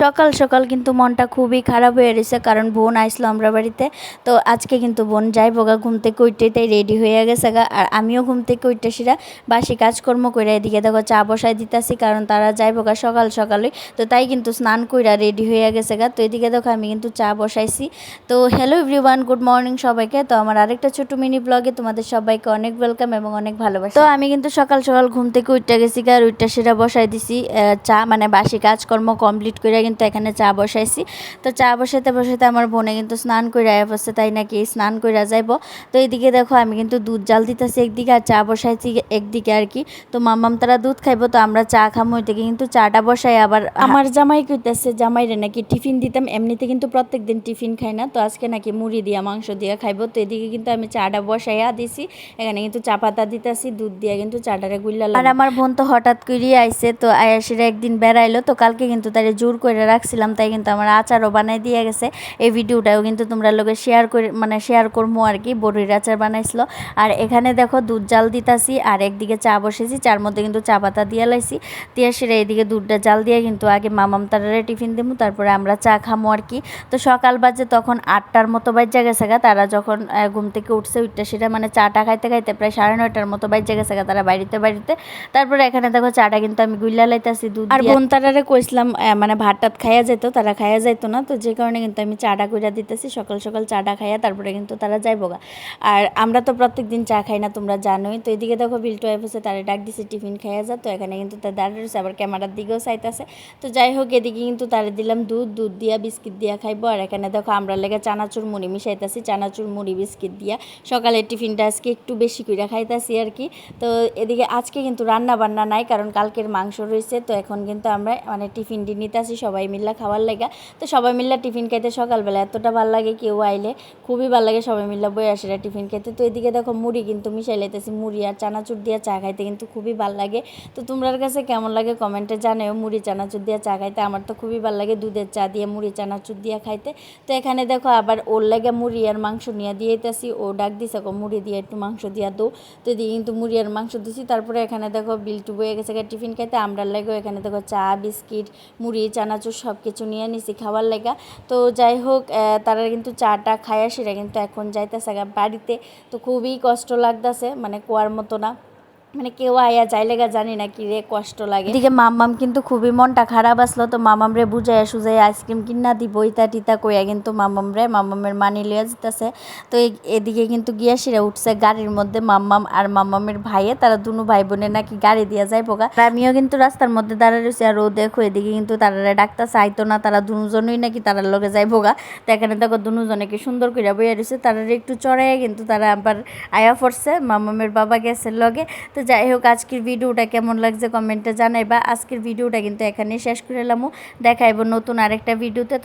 সকাল সকাল কিন্তু মনটা খুবই খারাপ হয়ে রয়েছে, কারণ বোন আইসলো আমরা বাড়িতে। তো আজকে কিন্তু বোন যাইব গা ঘুম থেকে উঠতে, তাই রেডি হয়ে গেছে গা। আর আমিও ঘুম থেকে উঠতে সেরা বাসি কাজকর্ম করে এদিকে দেখো চা বসাই দিতেছি, কারণ তারা যাইব গা সকাল সকালে। তো তাই কিন্তু স্নান কইরা রেডি হয়ে গেছে গা। তো এদিকে দেখো আমি কিন্তু চা বসাইছি। তো হ্যালো এভরিওয়ান, গুড মর্নিং সবাইকে। তো আমার আরেকটা ছোট মিনি ব্লগে তোমাদের সবাইকে অনেক ওয়েলকাম এবং অনেক ভালোবাসা। তো আমি কিন্তু সকাল সকাল ঘুম থেকে উঠতে গেছি গা, আর উঠটা সেরা বসাই দিছি চা, মানে বাসি কাজকর্ম কমপ্লিট করে কিন্তু এখানে চা বসাইছি। তো চা বসাইতে বসাইতে আমার বোনে কিন্তু স্নান করে আয়া পড়ছে, তাই নাকি স্নান করে যাইব। তো এইদিকে দেখো আমি কিন্তু দুধ জাল দিতেছি একদিকে, আর চা বসাইছি একদিকে আর কি। তো মাম্মাম তারা দুধ খাইবো, তো আমরা চা খামো। ওইদিকে কিন্তু চাটা বসাই আবার আমার জামাই কইতেছে জামাইরে নাকি টিফিন দিতাম, এমনিতে কিন্তু প্রত্যেক দিন টিফিন খাই না, তো আজকে নাকি মুড়ি দিয়া মাংস দিয়া খাইবো। তো এদিকে কিন্তু আমি চাটা বসাইয়া দিছি, এখানে কিন্তু চা পাতা দিতেছি, দুধ দিয়া কিন্তু চাটারে গুল্লা। আর আমার বোন তো হঠাৎ করে আইছে, তো আয়াসিরা একদিন বেড়াইলো, তো কালকে কিন্তু তারে জোর করে রাখছিলাম, তাই কিন্তু আমার আচারও বানাই দিয়ে গেছে। এই ভিডিওটাও কিন্তু তোমরা লোকে শেয়ার করে শেয়ার করবো আর কি। বড়ির আচার বানাইছিল। আর এখানে দেখো দুধ জাল দিতাছি, আর একদিকে চা বসেছি, চার মধ্যে কিন্তু চা পাতা দিয়ে লাইছি। দিয়ে সেরা এদিকে দুধটা জাল দিয়ে কিন্তু আগে মামাম তারারে টিফিন দেবো, তারপরে আমরা চা খামো আর কি। তো সকাল বাজে তখন 8টার মতো বাজে গেছে গা, তারা যখন ঘুম থেকে উঠছে উঠতে সেটা মানে চাটা খাইতে খাইতে প্রায় 9:30টার মতো বাজে গেছে গা, তারা বাড়িতে। তারপরে এখানে দেখো চাটা কিন্তু আমি গুইলা লাইতাছি দুধ। আর বোন তারারে কইছিলাম মানে ভাত টাত খাইয়া যেত, তারা খাইয়া যাইতো না, তো যে কারণে কিন্তু আমি চাটা কইরা দিতেছি। সকাল সকাল চাটা খাইয়া তারপরে কিন্তু তারা যাইবো গা। আর আমরা তো প্রত্যেক দিন চা খাই না, তোমরা জানোই। তো এদিকে দেখো বিল্টু এসে তারা ডাক দিছে টিফিন খাইয়া যা। তো এখানে কিন্তু তার দাঁড়িয়ে রয়েছে, আবার ক্যামেরার দিকেও চাইতেছে। তো যাই হোক, এদিকে কিন্তু তারা দিলাম দুধ দিয়া বিস্কিট দিয়া খাইবো। আর এখানে দেখো আমরা লেগে চানাচুর মুড়ি মিশাইতেছি, চানাচুর মুড়ি বিস্কিট দিয়া সকালের টিফিনটা আজকে একটু বেশি করে খাইতেছি আর কি। তো এদিকে আজকে কিন্তু রান্না বান্না নাই, কারণ কালকের মাংস রয়েছে। তো এখন কিন্তু আমরা মানে টিফিন নিতেছি সবাই মিল্লা খাওয়ার লেগা। তো সবাই মিল্লা টিফিন খাইতে সকালবেলা এতটা ভালো লাগে, কেউ আইলে খুবই ভালো লাগে সবাই মিল্লা বই আসে টিফিন খাইতে। তো এদিকে দেখো মুড়ি কিন্তু মিশাই লাইতেছি, মুড়ি আর চানাচুর দিয়ে চা খাইতে কিন্তু খুবই ভালো লাগে। তো তোমার কাছে কেমন লাগে কমেন্টে জানাও মুড়ি চানাচুর দিয়ে চা খাইতে। আমার তো খুবই ভালো লাগে দুধের চা দিয়ে মুড়ি চানাচুর দিয়ে খাইতে। তো এখানে দেখো আবার ওর লাগে মুড়ি আর মাংস নিয়ে দিয়েছি, ও ডাক দিছে মুড়ি দিয়ে একটু মাংস দিয়া দো। তো এদিকে কিন্তু মুড়ি আর মাংস দিছি। তারপরে এখানে দেখো বিল্টু বয়ে গেছে টিফিন খাইতে, আমরা লাগেও এখানে দেখো চা বিস্কিট মুড়ি চানাচুর সব কিছু নিয়ে নিছি খাওয়ার লেগা। তো যাই হোক, তারা কিন্তু চাটা খায় সেটা কিন্তু এখন যাইতেছে বাড়িতে। তো খুবই কষ্ট লাগতেছে, মানে কোয়ার মতো না, মানে কেউ আয়া যাই লেগা জানি না কি রে কষ্ট লাগে। এদিকে মাম্মাম কিন্তু খুবই মনটা খারাপ আসলো, তো মামাম রে বুঝাইয়া সুজাই আইসক্রিম কিনা দিব ইতা টিতা কইয়া কিন্তু মাম্মামের মানি লিয়া যেতেছে। তো এদিকে কিন্তু গিয়া সিরা উঠছে গাড়ির মধ্যে মাম্মাম আর মাম্মামের ভাইয়ে, তারা দুনো ভাই বোনের নাকি গাড়ি দিয়া যাইবো গা। আমিও কিন্তু রাস্তার মধ্যে দাঁড়ায় রয়েছি, আর ও দেখো এদিকে কিন্তু তারা ডাক্তার চাইতো না, তারা দুজনই নাকি তারার লগে যাইবো গা। তো এখানে দেখো দুজনে কি সুন্দর করে বইয়া রয়েছে, তারা একটু চড়াইয়া কিন্তু তারা আবার আয়া পড়ছে, মাম্মামের বাবা গেছে লগে। তো যাই হোক, আজকের ভিডিওটা কেমন লাগছে কমেন্টে জানাইবা। আজকের ভিডিওটা কিন্তু এখানেই শেষ করে এলাম, দেখাইবো নতুন আরেকটা ভিডিওতে।